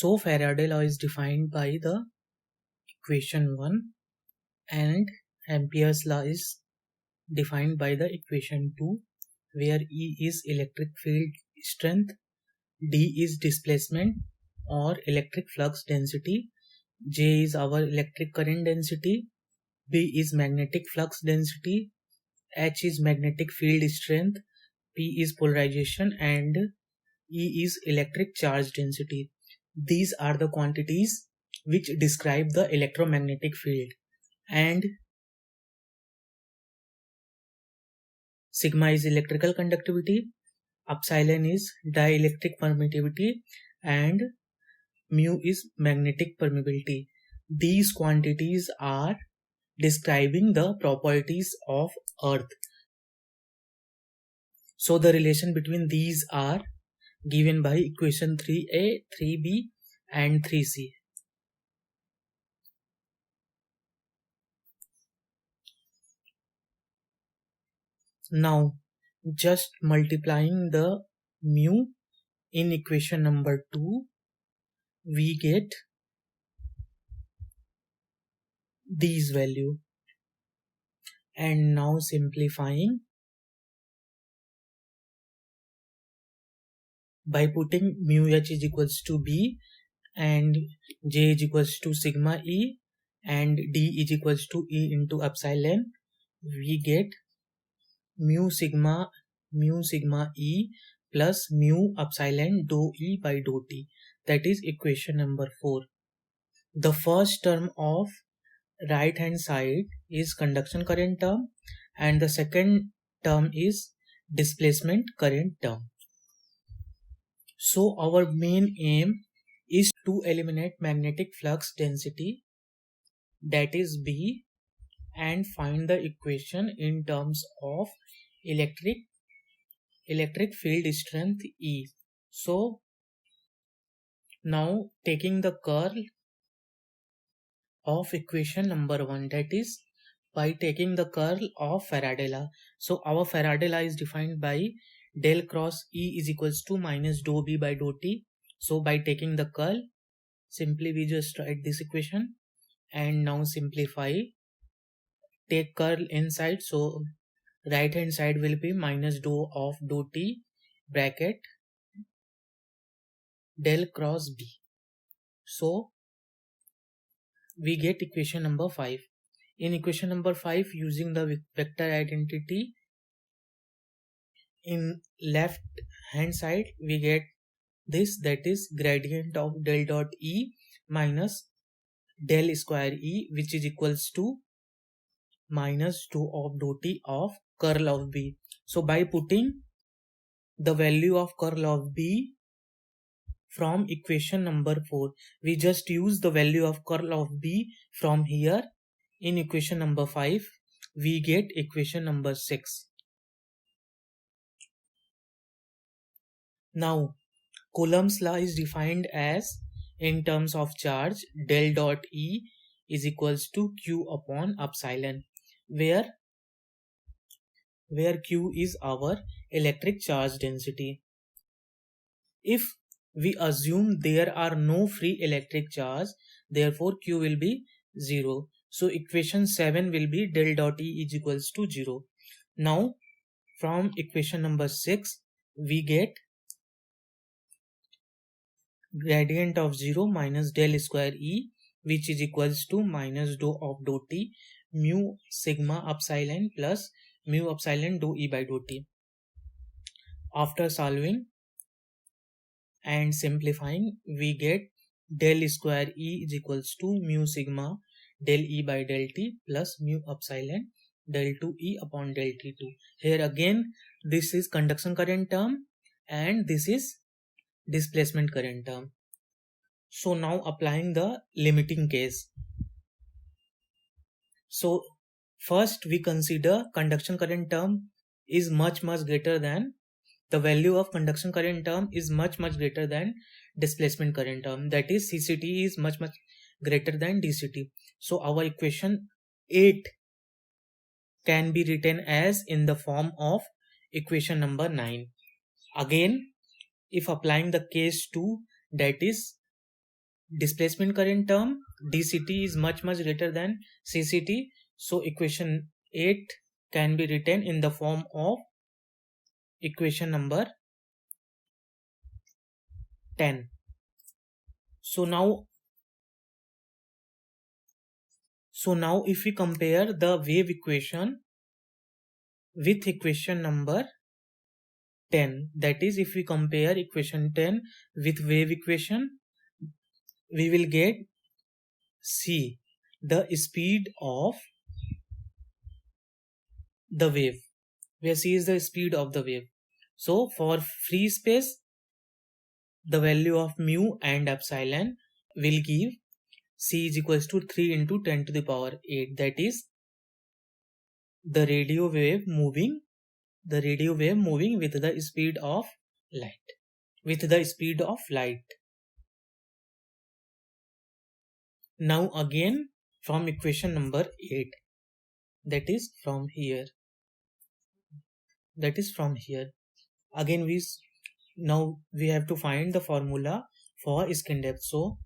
So Faraday law is defined by the equation 1 and Ampere's law is defined by the equation 2, where E is electric field strength, D is displacement or electric flux density, J is our electric current density, B is magnetic flux density, H is magnetic field strength, P is polarization, and E is electric charge density. These are the quantities which describe the electromagnetic field. And sigma is electrical conductivity, epsilon is dielectric permittivity, and mu is magnetic permeability. These quantities are describing the properties of Earth. So the relation between these are given by equation 3a, 3b and 3c. Now just multiplying the mu in equation number 2, we get these value, and now simplifying by putting mu h is equals to b and j is equals to sigma e and d is equals to e into epsilon, we get mu sigma e plus mu epsilon dou e by dou t. That is equation number 4. The first term of right hand side is conduction current term and the second term is displacement current term. So our main aim is to eliminate magnetic flux density, that is B, and find the equation in terms of electric field strength E. So now taking the curl of equation number 1, that is by taking the curl of Faraday law. So our Faraday law is defined by del cross E is equals to minus dou B by dou T. So by taking the curl, simply we just write this equation and now simplify. Take curl inside, so right hand side will be minus dou of dou T bracket del cross B. So we get equation number 5. In equation number 5, using the vector identity, in left hand side we get this, that is gradient of del dot E minus del square E, which is equals to minus 2 of dou T of curl of B. So by putting the value of curl of B from equation number 4, we just use the value of curl of B from here in equation number 5, we get equation number 6. Now Coulomb's law is defined as, in terms of charge, del dot E is equals to Q upon epsilon, where Q is our electric charge density. If we assume there are no free electric charge, therefore Q will be 0. So equation 7 will be del dot E is equals to 0. Now from equation number 6, we get gradient of 0 minus del square E, which is equals to minus dou of dou T mu sigma epsilon plus mu epsilon dou E by dou T. After solving and simplifying, we get del square E is equals to mu sigma del E by del T plus mu epsilon del 2E upon del T2. Here again, this is conduction current term and this is displacement current term. So now applying the limiting case. So first we consider conduction current term is much greater than, the value of conduction current term is much greater than displacement current term, that is CCT is much greater than DCT. So our equation 8 can be written as in the form of equation number 9. Again, if applying the case 2, that is displacement current term dct is much greater than cct, so equation 8 can be written in the form of equation number 10. So now if we compare the wave equation with equation number 10, that is, if we compare equation 10 with wave equation, we will get c, the speed of the wave, where c is the speed of the wave. So for free space, the value of mu and epsilon will give c is equals to 3 into 10 to the power 8, that is the radio wave moving with the speed of light. Now again from equation number 8, that is from here, again we have to find the formula for skin depth. So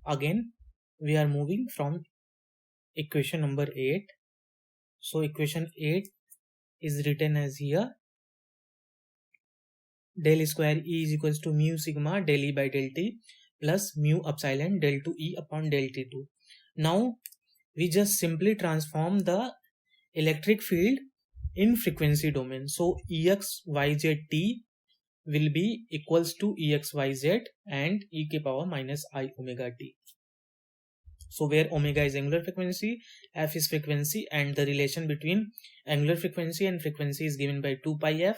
again we are moving from equation number 8. So equation 8 is written as here, del square E is equals to mu sigma del E by del T plus mu epsilon del 2 E upon del T2. Now we just simply transform the electric field in frequency domain. So EXYZ will be equals to EXYZ and e to the power minus I omega t. So where omega is angular frequency, f is frequency, and the relation between angular frequency and frequency is given by 2 pi f,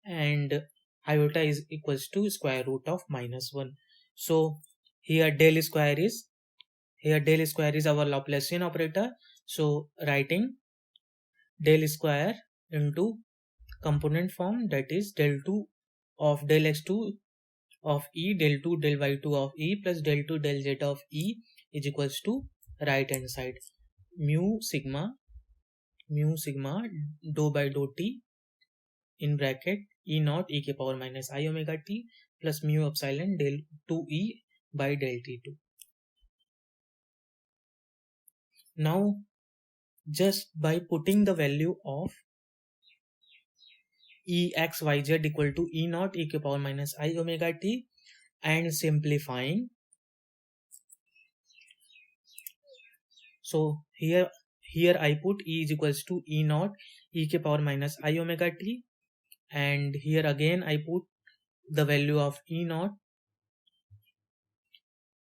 and iota is equals to square root of -1. So here del square is our Laplacian operator. So writing del square into component form, that is del 2 of del x2 of E, del 2 del y2 of E plus del 2 del z of E is equals to right hand side mu sigma dou by dou t in bracket E naught e to the power minus I omega t plus mu epsilon del 2E by del t2. Now just by putting the value of EXYZ equal to E naught e to the power minus I omega t and simplifying, so here I put E is equals to E naught e to the power minus I omega t, and here again I put the value of E naught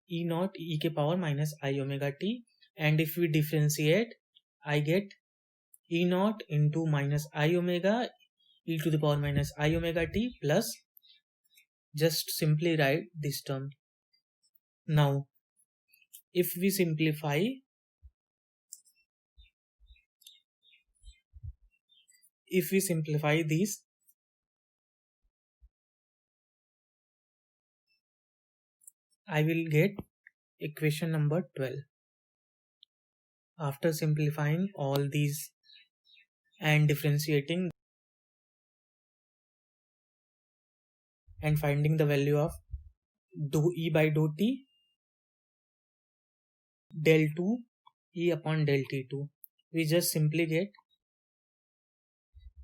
e to the power minus I omega t, and if we differentiate, I get E naught into minus I omega e to the power minus I omega t plus, just simply write this term. Now if we simplify, this, I will get equation number 12. After simplifying all these and differentiating and finding the value of dou E by dou T, del 2 E upon del T2, we just simply get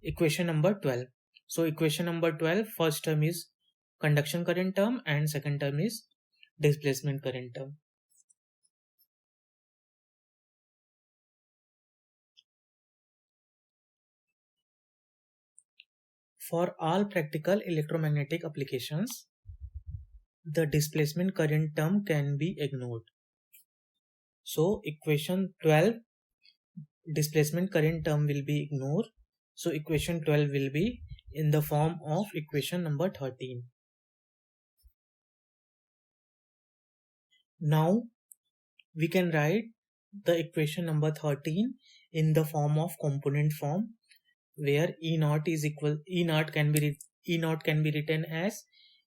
equation number 12. So equation number 12, first term is conduction current term and second term is displacement current term. For all practical electromagnetic applications, the displacement current term can be ignored. So equation 12, displacement current term will be ignored. So equation 12 will be in the form of equation number 13. Now we can write the equation number 13 in the form of component form, where E naught can be written as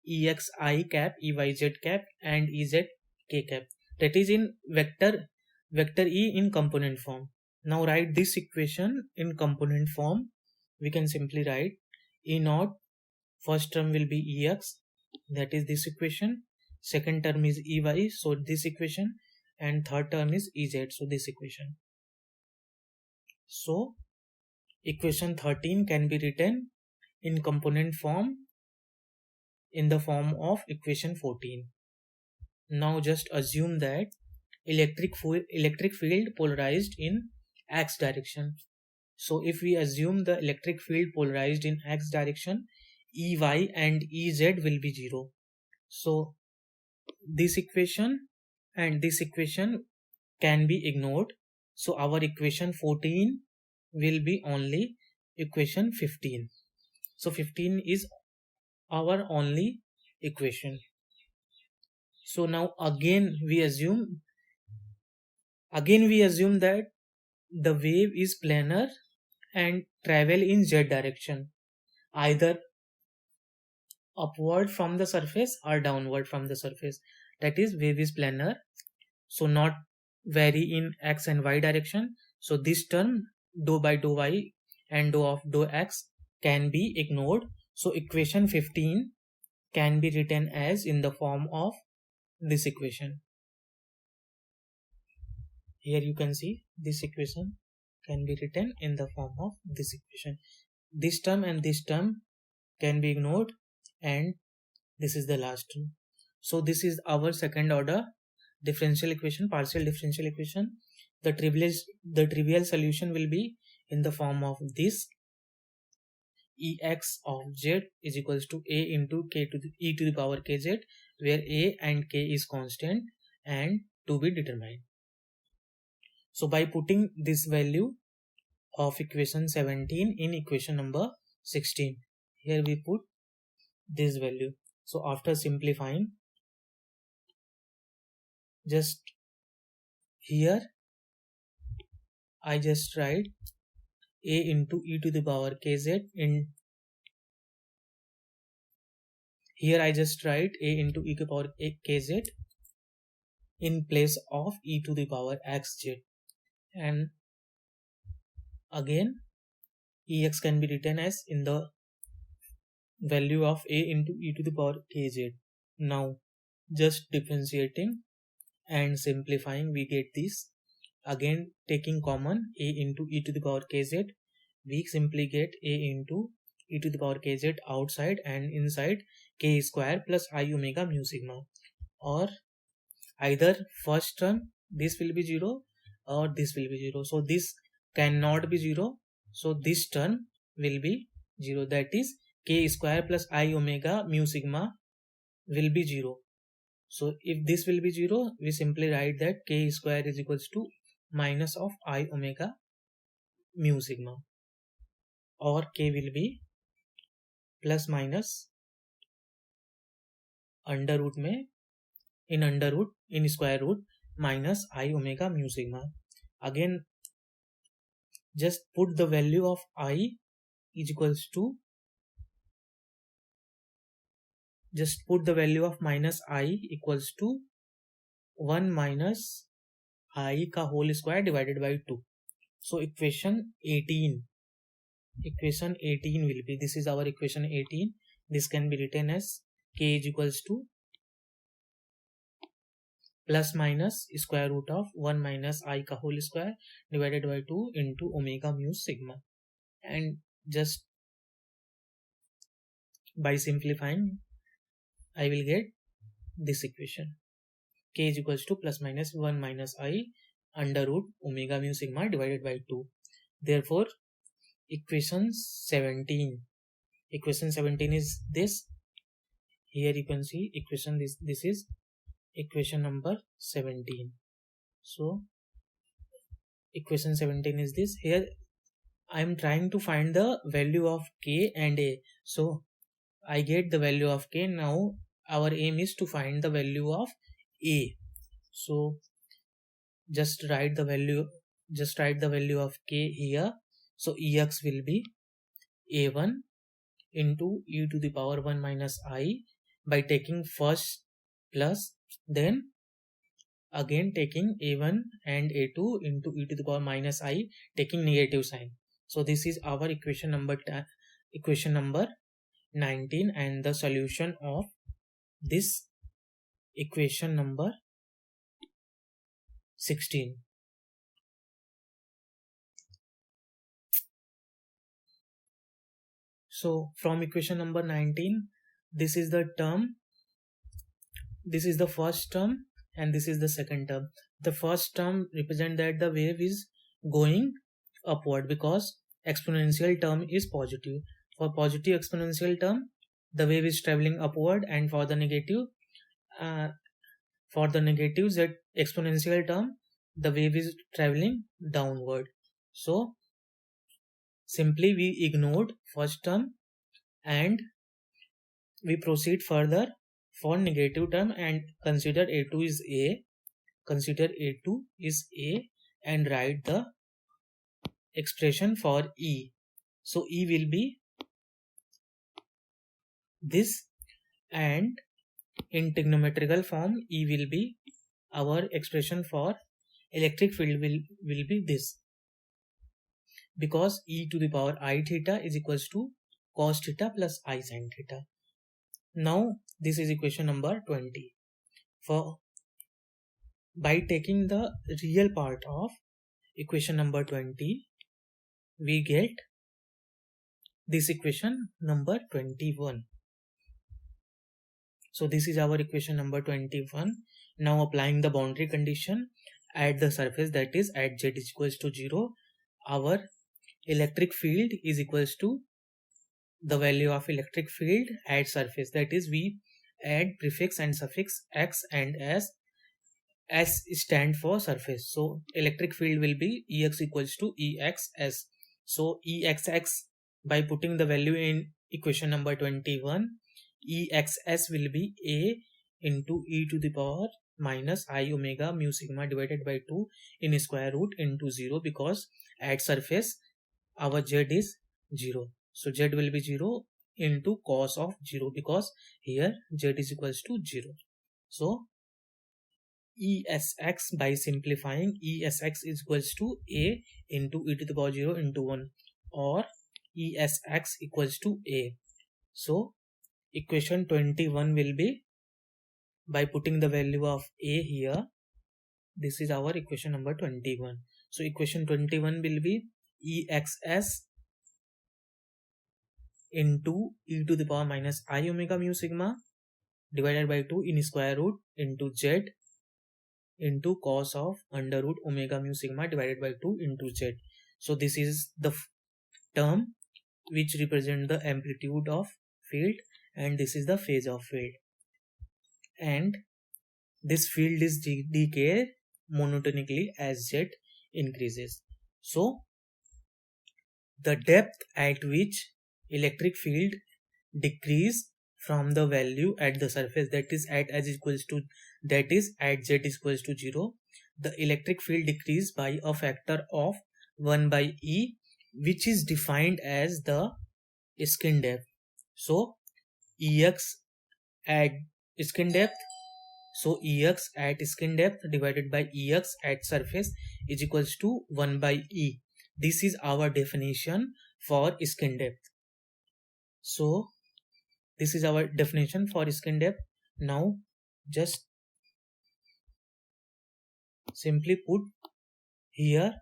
EXI cap, EYZ cap and EZ k cap, that is in vector E in component form. Now write this equation in component form. We can simply write E naught, first term will be EX, that is this equation. second term is ey, so this equation, and third term is ez, so this equation. So equation 13 can be written in component form in the form of equation 14. Now just assume that electric field polarized in x direction. So if we assume the electric field polarized in x direction, ey and ez will be 0. So this equation and this equation can be ignored. So our equation 14 will be only equation 15. So 15 is our only equation. So now again we assume that the wave is planar and travel in z direction, either upward from the surface or downward from the surface. That is, wave is planar, so not vary in x and y direction. So this term dou by dou y and dou of dou x can be ignored. So equation 15 can be written as in the form of this equation. Here you can see this equation can be written in the form of this equation. This term and this term can be ignored, and this is the last term. So this is our second order differential equation, partial differential equation. The trivial solution will be in the form of this: ex of z is equals to a into k to the e to the power kz, where a and k is constant and to be determined. So by putting this value of equation 17 in equation number 16, here we put this value. So after simplifying, just here I just write a into e to the power kz in here I just write a into e to the power kz in place of e to the power xz, and again ex can be written as in the value of a into e to the power kz. Now just differentiating and simplifying, we get this. Again taking common a into e to the power kz, we simply get a into e to the power kz outside, and inside k square plus I omega mu sigma, or either first term this will be 0 or this will be 0. So this cannot be 0, so this term will be 0, that is k square plus I omega mu sigma will be 0. So if this will be 0, we simply write that k square is equals to minus of I omega mu sigma, or k will be plus minus under root में in square root minus I omega mu sigma. Again just put the value of I is equals to, just put the value of minus I equals to 1 minus I का whole square divided by 2. So equation 18 will be, this is our equation 18. This can be written as k is equals to plus minus square root of 1 minus I का whole square divided by 2 into omega mu sigma. And just by simplifying, I will get this equation: k is equals to plus minus 1 minus I under root omega mu sigma divided by 2. Therefore equation 17 is this. Here you can see equation, this is equation number 17. So equation 17 is this. Here I am trying to find the value of k and a, so I get the value of k. Now our aim is to find the value of a. So just write the value of k here. So ex will be a1 into e to the power 1 minus I by taking first plus, then again taking a1 and a2 into e to the power minus I taking negative sign. So this is our equation number 19, and the solution of this equation number 16. So from equation number 19, this is the term, this is the first term and this is the second term. The first term represent that the wave is going upward because exponential term is positive. For positive exponential term, the wave is traveling upward, and for the negative z exponential term, the wave is traveling downward. So simply we ignored first term and we proceed further for negative term and consider A2 is A. Consider A2 is A and write the expression for E. So E will be this, and in trigonometrical form E will be, our expression for electric field will be this, because e to the power I theta is equals to cos theta plus I sin theta. Now this is equation number 20. For by taking the real part of equation number 20, we get this equation number 21. So this is our equation number 21. Now applying the boundary condition at the surface, that is at z is equals to 0, our electric field is equals to the value of electric field at surface, that is we add prefix and suffix x and s. S stand for surface, so electric field will be Ex equals to Exs. So Exx, by putting the value in equation number 21, Exs will be A into e to the power minus I omega mu sigma divided by 2 in square root into 0, because at surface our z is 0. So z will be 0 into cos of 0, because here z is equals to 0. So Esx, by simplifying, Esx is equals to A into e to the power 0 into 1, or Esx equals to A. So equation 21 will be, by putting the value of A here, this is our equation number 21. So equation 21 will be Exs into e to the power minus I omega mu sigma divided by 2 in square root into z into cos of under root omega mu sigma divided by 2 into z. So this is the term which represent the amplitude of field, and this is the phase of field, and this field is decay monotonically as z increases. So the depth at which electric field decrease from the value at the surface, that is at z equals to 0, the electric field decrease by a factor of 1 by E, which is defined as the skin depth. So Ex at skin depth, so Ex at skin depth divided by Ex at surface is equals to 1 by E. This is our definition for skin depth. So this is our definition for skin depth. Now just simply put here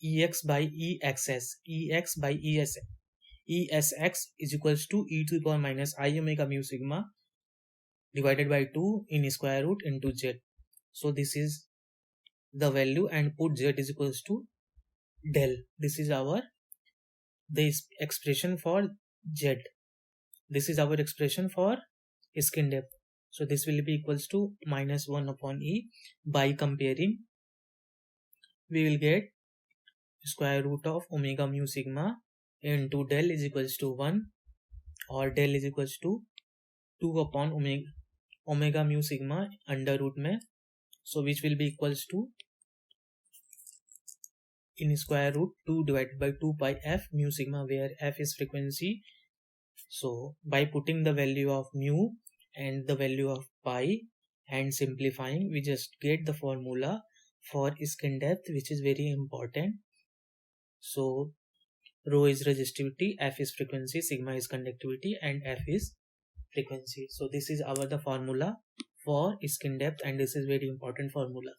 Ex by Exs, Ex by Esx is equals to e to the power minus I omega mu sigma divided by 2 in square root into z. So this is the value, and put z is equals to del. This is our expression for z. This is our expression for skin depth. So this will be equals to minus 1 upon E. By comparing, we will get square root of omega mu sigma into del is equals to 1, or del is equals to 2 upon omega mu sigma under root में. So which will be equals to in square root 2 divided by 2 pi f mu sigma, where f is frequency. So by putting the value of mu and the value of pi and simplifying, we just get the formula for skin depth, which is very important. So rho is resistivity, f is frequency, sigma is conductivity, and f is frequency. So this is the formula for skin depth, and this is very important formula.